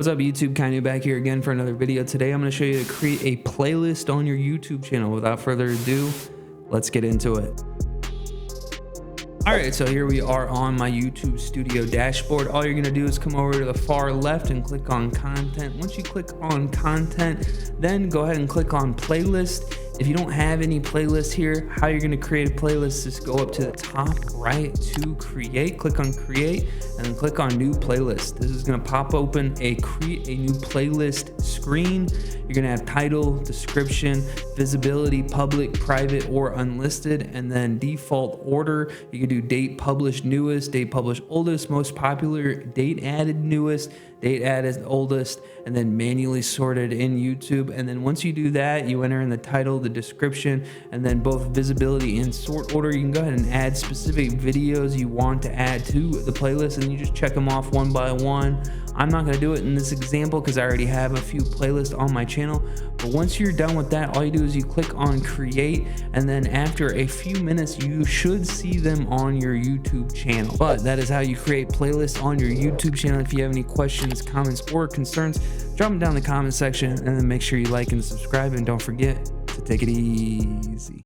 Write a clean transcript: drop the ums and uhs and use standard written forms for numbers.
What's up YouTube, Kanye back here again for another video. Today I'm going to show you how to create a playlist on your YouTube channel. Without further ado, let's get into it. Alright, so here we are on my YouTube Studio dashboard. All you're going to do is come over to the far left and click on content. Once you click on content, then go ahead and click on playlist. If you don't have any playlist here, how you're going to create a playlist is go up to the top right to create, click on create, and then click on new playlist. This is going to pop open a create a new playlist screen. You're going to have title, description, visibility, public, private, or unlisted, and then default order. You can do date published newest, date published oldest, most popular, date added newest, date added oldest, and then manually sorted in YouTube. And then once you do that, you enter in the title, the description, and then both visibility and sort order. You can go ahead and add specific videos you want to add to the playlist, and you just check them off one by one. I'm not going to do it in this example because I already have a few playlists on my channel. But once you're done with that, all you do is you click on create, and then after a few minutes you should see them on your YouTube channel. But that is how you create playlists on your YouTube channel. If you have any questions, comments, or concerns, drop them down in the comment section, and then make sure you like and subscribe, and don't forget to take it easy.